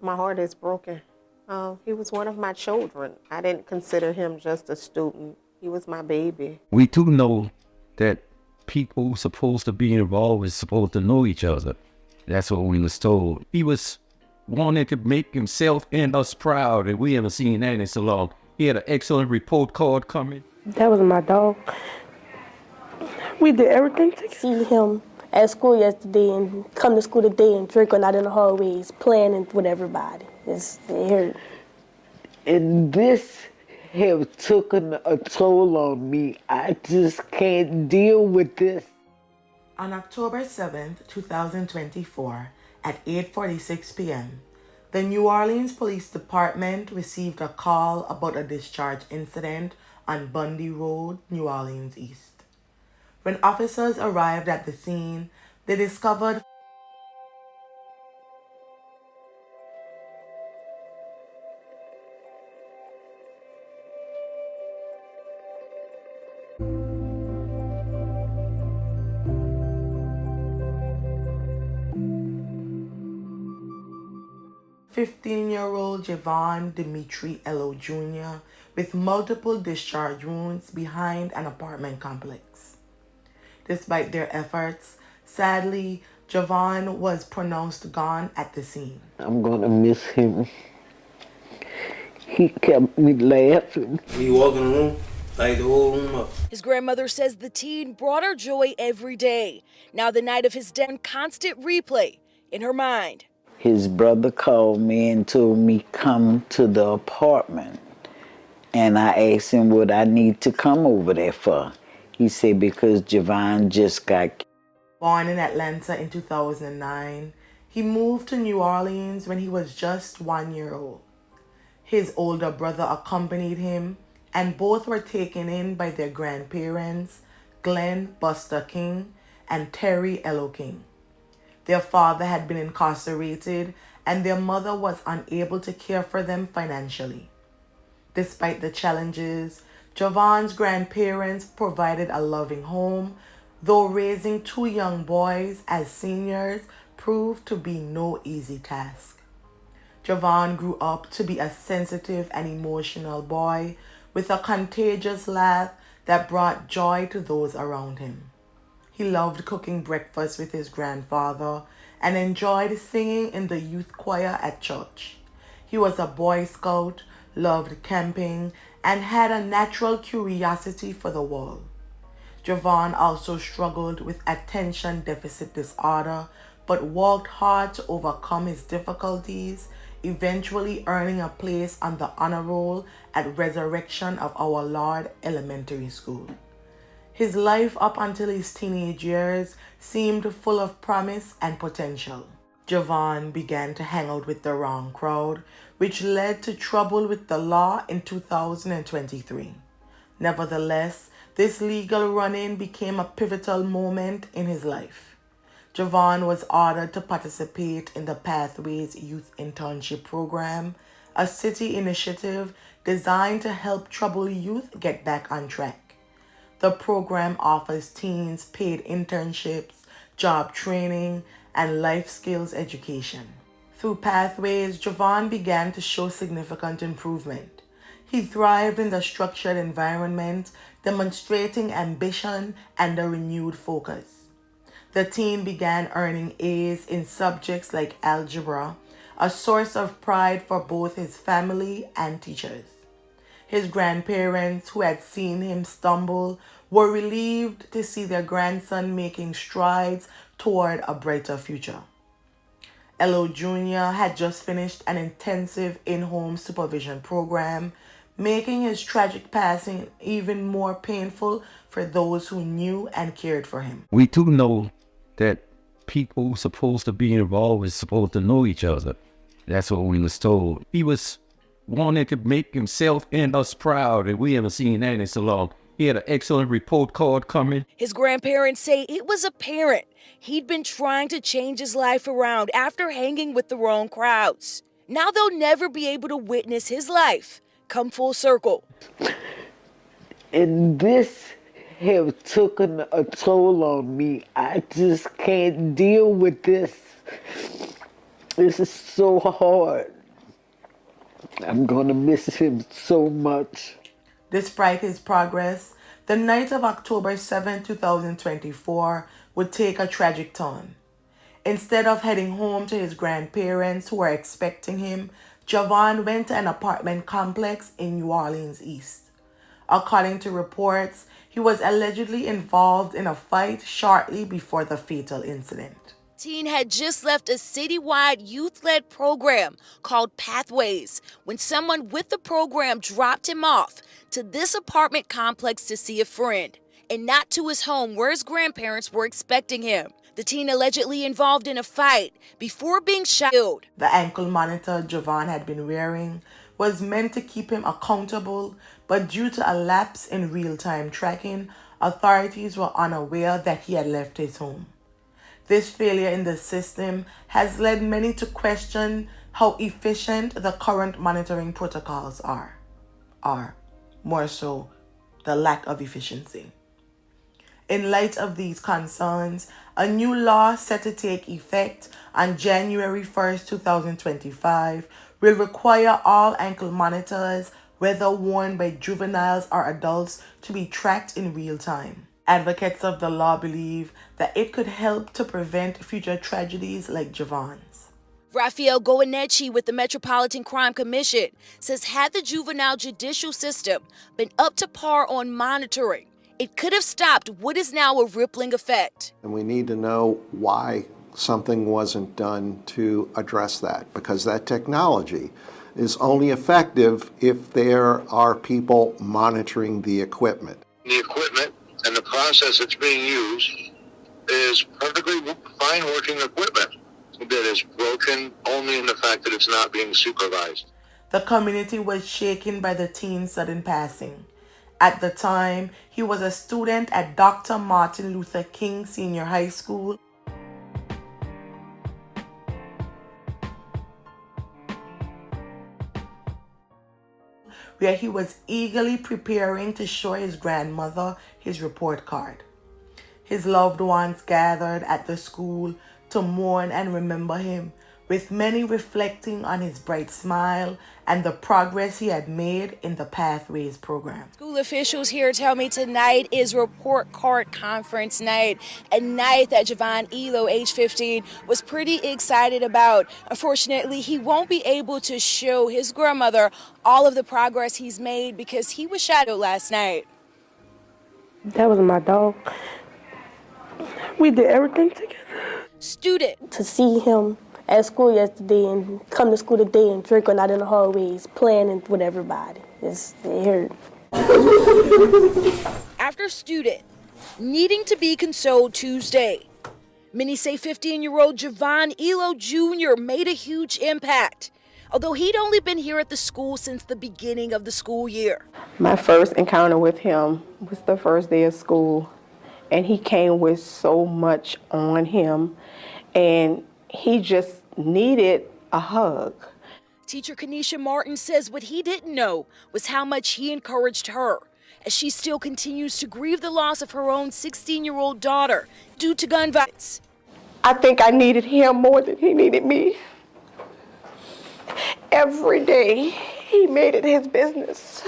My heart is broken. He was one of my children. I didn't consider him just a student. He was my baby. We do know that people supposed to be involved is supposed to know each other. That's what we was told. He was wanting to make himself and us proud, and we haven't seen that in so long. He had an excellent report card coming. That was my dog. We did everything to see him at school yesterday and come to school today and drinking out in the hallways, playing with everybody. It hurt. And this have taken a toll on me. I just can't deal with this. On October 7th, 2024, at 8:46 p.m., the New Orleans Police Department received a call about a discharge incident on Bundy Road, New Orleans East. When officers arrived at the scene, they discovered "15-year-old Jvoine Elow JR with multiple discharge wounds behind an apartment complex. Despite their efforts, sadly, Jvoine was pronounced gone at the scene. I'm gonna miss him. He kept me laughing. He walk in the room, light the whole room up. His grandmother says the teen brought her joy every day. Now the night of his death, constant replay in her mind. His brother called me and told me come to the apartment. And I asked him what I need to come over there for. He said because Jvoine just got killed. Born in Atlanta in 2009, he moved to New Orleans when he was just 1 year old. His older brother accompanied him, and both were taken in by their grandparents, Glenn Buster King and Terry Elow King. Their father had been incarcerated, and their mother was unable to care for them financially. Despite the challenges, Jvoine's grandparents provided a loving home, though raising two young boys as seniors proved to be no easy task. Jvoine grew up to be a sensitive and emotional boy with a contagious laugh that brought joy to those around him. He loved cooking breakfast with his grandfather and enjoyed singing in the youth choir at church. He was a Boy Scout, loved camping, and had a natural curiosity for the world. Jvoine also struggled with attention deficit disorder, but worked hard to overcome his difficulties, eventually earning a place on the honor roll at Resurrection of Our Lord Elementary School. His life up until his teenage years seemed full of promise and potential. Jvoine began to hang out with the wrong crowd, which led to trouble with the law in 2023. Nevertheless, this legal run-in became a pivotal moment in his life. Jvoine was ordered to participate in the Pathways Youth Internship Program, a city initiative designed to help troubled youth get back on track. The program offers teens paid internships, job training, and life skills education. Through Pathways, Jvoine began to show significant improvement. He thrived in the structured environment, demonstrating ambition and a renewed focus. The teen began earning A's in subjects like algebra, a source of pride for both his family and teachers. His grandparents, who had seen him stumble, were relieved to see their grandson making strides toward a brighter future. Elow Jr. had just finished an intensive in-home supervision program, making his tragic passing even more painful for those who knew and cared for him. We do know that people supposed to be involved is supposed to know each other. That's what we was told. He was wanting to make himself and us proud, and we haven't seen that in so long. He had an excellent report card coming. His grandparents say it was apparent he'd been trying to change his life around after hanging with the wrong crowds. Now they'll never be able to witness his life come full circle. And this have taken a toll on me. I just can't deal with this. This is so hard. I'm going to miss him so much. Despite his progress, the night of October 7, 2024 would take a tragic turn. Instead of heading home to his grandparents who were expecting him, Jvoine went to an apartment complex in New Orleans East. According to reports, he was allegedly involved in a fight shortly before the fatal incident. Teen had just left a citywide youth-led program called Pathways when someone with the program dropped him off to this apartment complex to see a friend, and not to his home where his grandparents were expecting him. The teen allegedly involved in a fight before being shot. The ankle monitor Jvoine had been wearing was meant to keep him accountable, but due to a lapse in real-time tracking, authorities were unaware that he had left his home. This failure in the system has led many to question how efficient the current monitoring protocols are. More so, the lack of efficiency. In light of these concerns, a new law set to take effect on January 1st, 2025 will require all ankle monitors, whether worn by juveniles or adults, to be tracked in real time. Advocates of the law believe that it could help to prevent future tragedies like Jvoine's. Rafael Goeneche with the Metropolitan Crime Commission says had the juvenile judicial system been up to par on monitoring, it could have stopped what is now a rippling effect. And we need to know why something wasn't done to address that, because that technology is only effective if there are people monitoring the equipment. The equipment and the process that's being used is perfectly fine working equipment that is broken only in the fact that it's not being supervised. The community was shaken by the teen's sudden passing. At the time, he was a student at Dr. Martin Luther King Senior High School. Where he was eagerly preparing to show his grandmother his report card. His loved ones gathered at the school to mourn and remember him, with many reflecting on his bright smile and the progress he had made in the Pathways program. School officials here tell me tonight is report card conference night, a night that Jvoine Elow, age 15, was pretty excited about. Unfortunately, he won't be able to show his grandmother all of the progress he's made because he was shadowed last night. That was my dog. We did everything together. Student. To see him at school yesterday and come to school today and drink out in the hallways, playing with everybody. It hurt. After student needing to be consoled Tuesday, many say 15-year-old Jvoine Elow Jr. made a huge impact, although he'd only been here at the school since the beginning of the school year. My first encounter with him was the first day of school, and he came with so much on him, and he just needed a hug. Teacher Kenesha Martin says what he didn't know was how much he encouraged her as she still continues to grieve the loss of her own 16-year-old daughter due to gun violence. I think I needed him more than he needed me. Every day, he made it his business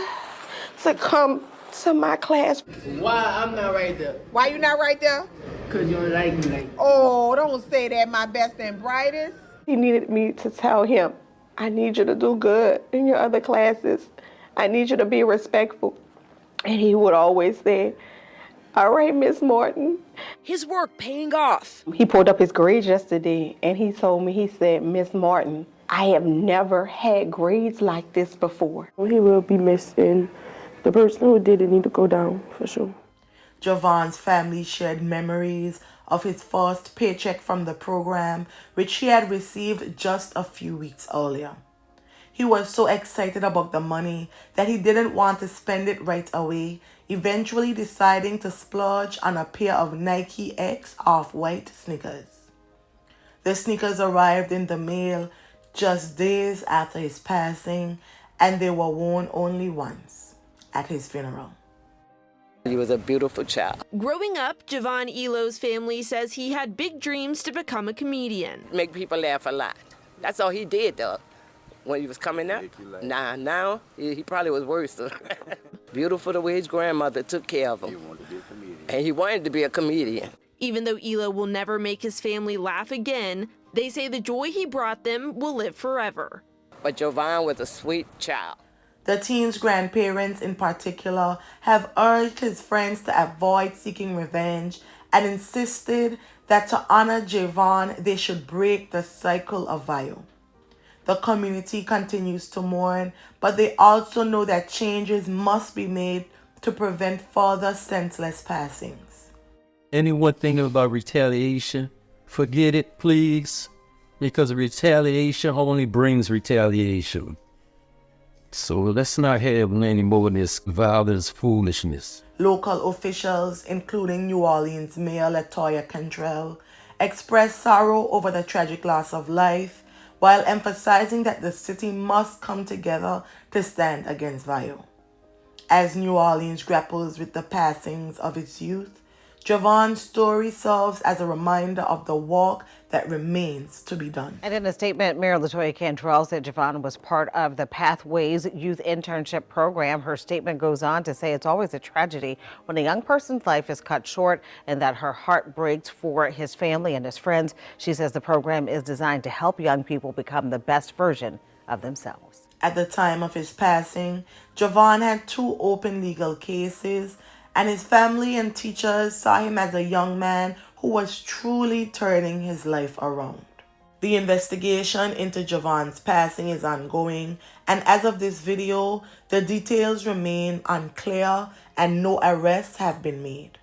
to come to my class. Why I'm not right there? Why you not right there? Because you don't like me like that. Oh, don't say that, my best and brightest. He needed me to tell him, I need you to do good in your other classes. I need you to be respectful. And he would always say, all right, Miss Morton. His work paying off. He pulled up his grades yesterday and he told me, he said, Miss Morton, I have never had grades like this before. He will be missed, and the person who did it need to go down for sure. Jvoine's family shared memories of his first paycheck from the program, which he had received just a few weeks earlier. He was so excited about the money that he didn't want to spend it right away, eventually deciding to splurge on a pair of Nike X off-white sneakers. The sneakers arrived in the mail just days after his passing, and they were worn only once at his funeral. He was a beautiful child. Growing up, Jvoine Elow's family says he had big dreams to become a comedian. Make people laugh a lot. That's all he did, though. when he was coming up. Now he probably was worse. Beautiful the way his grandmother took care of him. And he wanted to be a comedian. Even though Elow will never make his family laugh again, they say the joy he brought them will live forever. But Jvoine was a sweet child. The teen's grandparents in particular have urged his friends to avoid seeking revenge and insisted that to honor Jvoine, they should break the cycle of violence. The community continues to mourn, but they also know that changes must be made to prevent further senseless passings. Anyone thinking about retaliation, forget it, please, because retaliation only brings retaliation. So let's not have any more of this violence, foolishness. Local officials, including New Orleans Mayor LaToya Cantrell, expressed sorrow over the tragic loss of life, while emphasizing that the city must come together to stand against violence. As New Orleans grapples with the passings of its youth, Jvoine's story serves as a reminder of the work that remains to be done. And in a statement, Mayor LaToya Cantrell said Jvoine was part of the Pathways Youth Internship Program. Her statement goes on to say it's always a tragedy when a young person's life is cut short and that her heart breaks for his family and his friends. She says the program is designed to help young people become the best version of themselves. At the time of his passing, Jvoine had 2 open legal cases, and his family and teachers saw him as a young man who was truly turning his life around. The investigation into Jvoine's passing is ongoing, and as of this video, the details remain unclear and no arrests have been made.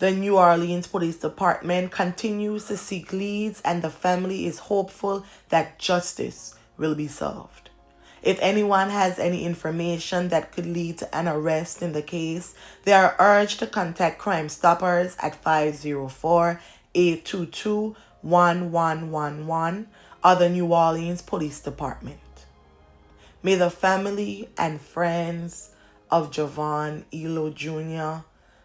The New Orleans Police Department continues to seek leads, and the family is hopeful that justice will be served. If anyone has any information that could lead to an arrest in the case, they are urged to contact Crime Stoppers at 504-822-1111 or the New Orleans Police Department. May the family and friends of Jvoine Elow Jr.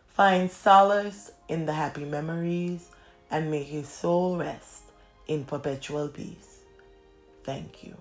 find solace in the happy memories, and may his soul rest in perpetual peace. Thank you.